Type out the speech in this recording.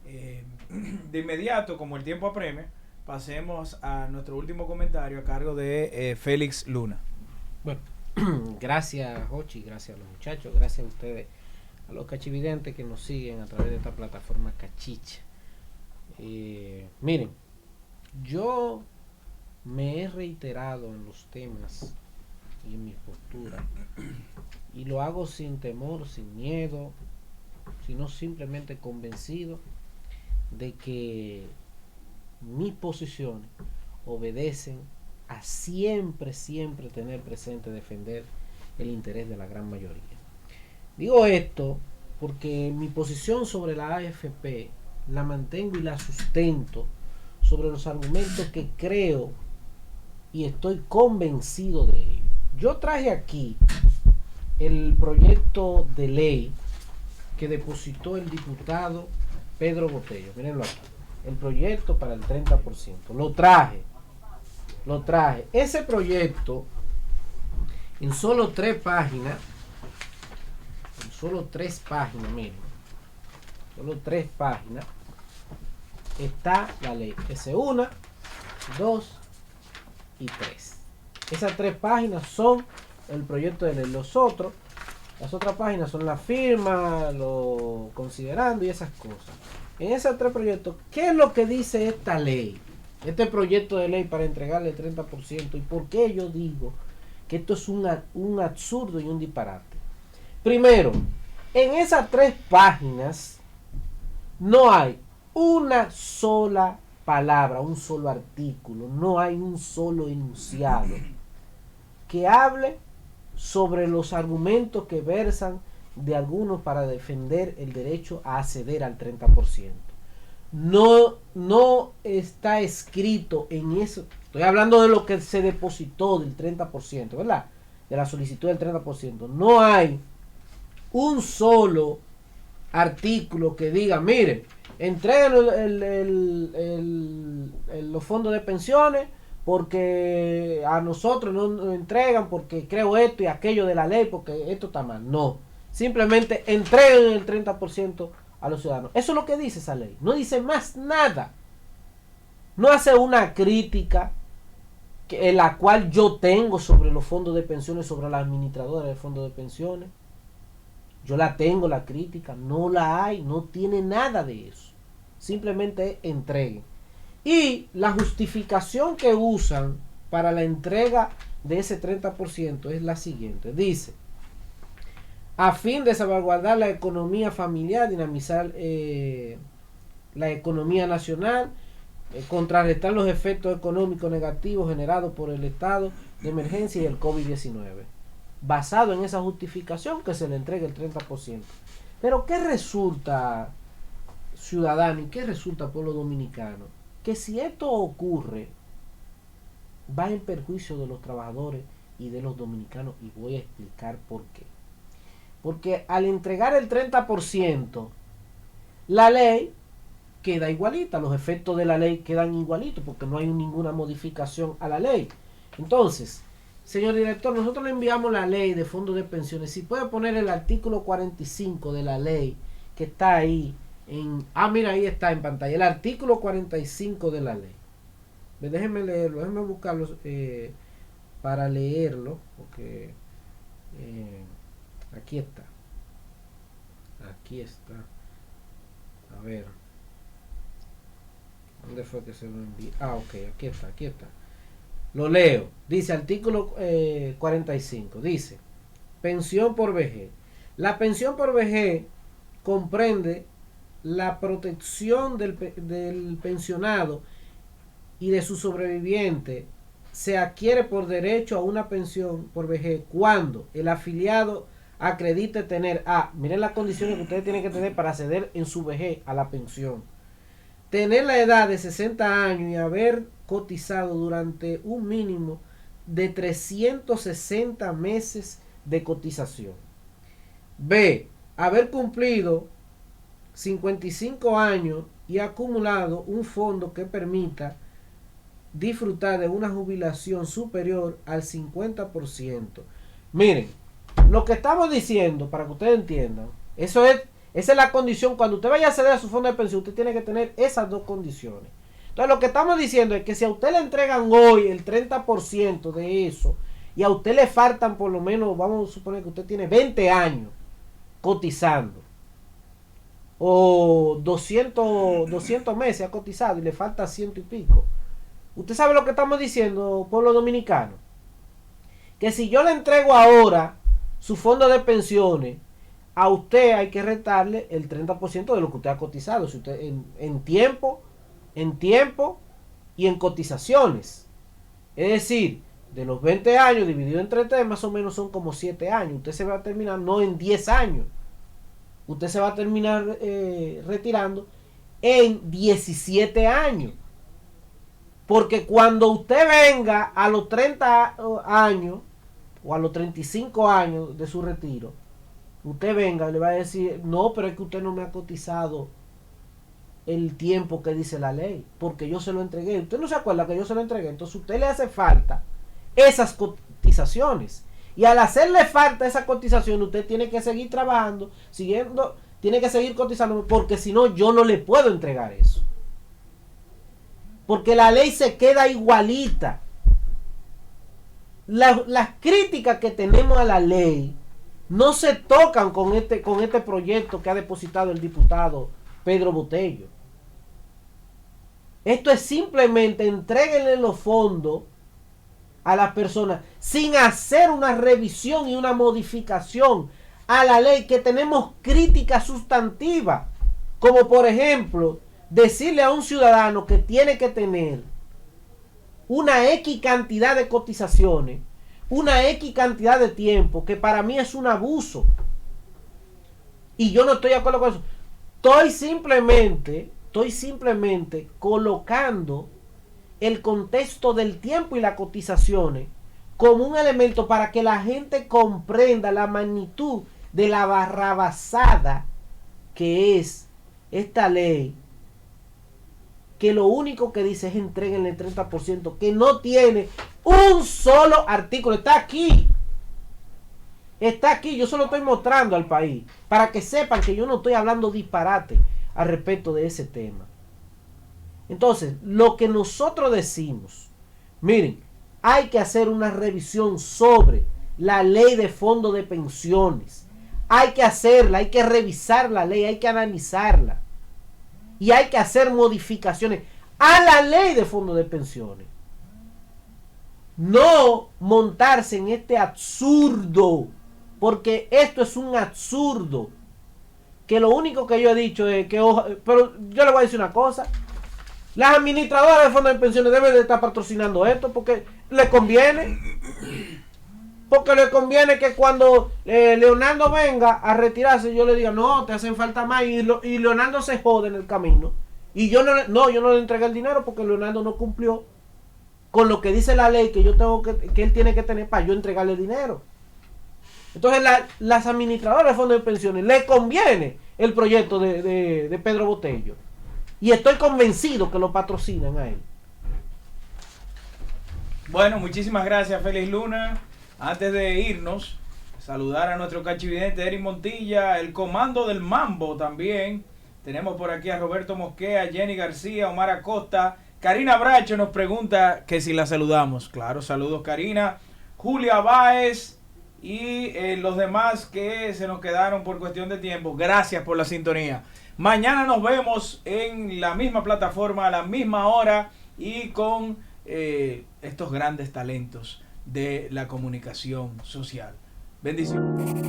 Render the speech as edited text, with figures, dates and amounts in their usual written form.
Eh, de inmediato, como el tiempo apremia, pasemos a nuestro último comentario a cargo de Félix Luna. Bueno, gracias Hochi, gracias a los muchachos, gracias a ustedes, a los cachividentes que nos siguen a través de esta plataforma Cachicha. Miren, yo me he reiterado en los temas y en mi postura, y lo hago sin temor, sin miedo, sino simplemente convencido de que mis posiciones obedecen a siempre, siempre tener presente, defender el interés de la gran mayoría. Digo esto porque mi posición sobre la AFP la mantengo y la sustento sobre los argumentos que creo y estoy convencido de ello. Yo traje aquí el proyecto de ley que depositó el diputado Pedro Botello. Mírenlo aquí. El proyecto para el 30%. Lo traje. Ese proyecto, en solo 3 páginas, miren, solo 3 páginas, está la ley. S1, 2 y 3. Esas 3 páginas son el proyecto de ley. Las otras páginas son la firma, lo considerando y esas cosas. En esos 3 proyectos, ¿qué es lo que dice esta ley? Este proyecto de ley para entregarle el 30%. ¿Y por qué yo digo que esto es un absurdo y un disparate? Primero, en esas 3 páginas no hay una sola palabra, un solo artículo, no hay un solo enunciado que hable sobre los argumentos que versan de algunos para defender el derecho a acceder al 30%. No está escrito en eso. Estoy hablando de lo que se depositó del 30%, ¿verdad? De la solicitud del 30%. No hay un solo artículo que diga, miren, entreguen los fondos de pensiones porque a nosotros no nos entregan porque creo esto y aquello de la ley porque esto está mal. No, simplemente entreguen el 30% a los ciudadanos. Eso es lo que dice esa ley, no dice más nada. No hace una crítica en la cual yo tengo sobre los fondos de pensiones, sobre la administradora de fondos de pensiones. Yo la tengo, la crítica, no la hay, no tiene nada de eso. Simplemente entreguen. Y la justificación que usan para la entrega de ese 30% es la siguiente. Dice, a fin de salvaguardar la economía familiar, dinamizar la economía nacional, contrarrestar los efectos económicos negativos generados por el estado de emergencia y el COVID-19. Basado en esa justificación que se le entregue el 30%. Pero ¿qué resulta, ciudadano, y qué resulta, pueblo dominicano? Que si esto ocurre, va en perjuicio de los trabajadores y de los dominicanos, y voy a explicar por qué. Porque al entregar el 30%, la ley queda igualita, los efectos de la ley quedan igualitos, porque no hay ninguna modificación a la ley. Entonces, señor director, nosotros le enviamos la ley de fondos de pensiones. Si puede poner el artículo 45 de la ley que está ahí. Mira, ahí está en pantalla. El artículo 45 de la ley. Déjenme leerlo, déjenme buscarlo para leerlo. Porque aquí está. Aquí está. A ver. ¿Dónde fue que se lo envié? Ok, aquí está, aquí está. Lo leo. Dice artículo 45. Dice, pensión por vejez. La pensión por vejez comprende la protección del pensionado y de su sobreviviente. Se adquiere por derecho a una pensión por vejez cuando el afiliado acredite tener miren las condiciones que ustedes tienen que tener para acceder en su vejez a la pensión: tener la edad de 60 años y haber cotizado durante un mínimo de 360 meses de cotización. B. Haber cumplido 55 años y acumulado un fondo que permita disfrutar de una jubilación superior al 50%. Miren, lo que estamos diciendo, para que ustedes entiendan, eso es Esa es la condición. Cuando usted vaya a acceder a su fondo de pensión, usted tiene que tener esas dos condiciones. Entonces, lo que estamos diciendo es que si a usted le entregan hoy el 30% de eso, y a usted le faltan por lo menos, vamos a suponer que usted tiene 20 años cotizando, o 200 meses ha cotizado y le falta 100 y pico. Usted sabe lo que estamos diciendo, pueblo dominicano, que si yo le entrego ahora su fondo de pensiones, a usted hay que restarle el 30% de lo que usted ha cotizado, si usted en tiempo y en cotizaciones. Es decir, de los 20 años dividido entre 3, más o menos son como 7 años. Usted se va a terminar, no en 10 años. Usted se va a terminar retirando en 17 años. Porque cuando usted venga a los 30 años o a los 35 años de su retiro, usted venga y le va a decir, no, pero es que usted no me ha cotizado el tiempo que dice la ley, porque yo se lo entregué. Usted no se acuerda que yo se lo entregué. Entonces a usted le hace falta esas cotizaciones. Y al hacerle falta esa cotización, usted tiene que seguir trabajando, tiene que seguir cotizando, porque si no, yo no le puedo entregar eso. Porque la ley se queda igualita. Las críticas que tenemos a la ley no se tocan con este proyecto que ha depositado el diputado Pedro Botello. Esto es simplemente entréguenle los fondos a las personas sin hacer una revisión y una modificación a la ley, que tenemos críticas sustantivas, como por ejemplo decirle a un ciudadano que tiene que tener una X cantidad de cotizaciones, una X cantidad de tiempo, que para mí es un abuso. Y yo no estoy de acuerdo con eso. Estoy simplemente colocando el contexto del tiempo y las cotizaciones como un elemento para que la gente comprenda la magnitud de la barrabasada que es esta ley, que lo único que dice es entreguen el 30%, que no tiene un solo artículo. Está aquí, yo se lo estoy mostrando al país, para que sepan que yo no estoy hablando disparate al respecto de ese tema. Entonces, lo que nosotros decimos, miren, hay que hacer una revisión sobre la ley de fondo de pensiones. Hay que hacerla, hay que revisar la ley, hay que analizarla. Y hay que hacer modificaciones a la ley de fondo de pensiones. No montarse en este absurdo, porque esto es un absurdo. Que lo único que yo he dicho es que, pero yo le voy a decir una cosa, las administradoras de fondos de pensiones deben de estar patrocinando esto porque le conviene. Porque le conviene que cuando Leonardo venga a retirarse, yo le diga, no, te hacen falta más, y Leonardo se jode en el camino. Y yo no le entregué el dinero porque Leonardo no cumplió con lo que dice la ley que él tiene que tener para yo entregarle el dinero. Entonces las administradoras de fondos de pensiones le conviene el proyecto de Pedro Botello. Y estoy convencido que lo patrocinan a él. Bueno, muchísimas gracias, Félix Luna. Antes de irnos, saludar a nuestro cachividente Eric Montilla, el comando del Mambo también. Tenemos por aquí a Roberto Mosquea, Jenny García, Omar Acosta. Karina Bracho nos pregunta que si la saludamos. Claro, saludos Karina. Julia Báez y los demás que se nos quedaron por cuestión de tiempo. Gracias por la sintonía. Mañana nos vemos en la misma plataforma, a la misma hora y con estos grandes talentos de la comunicación social. Bendiciones.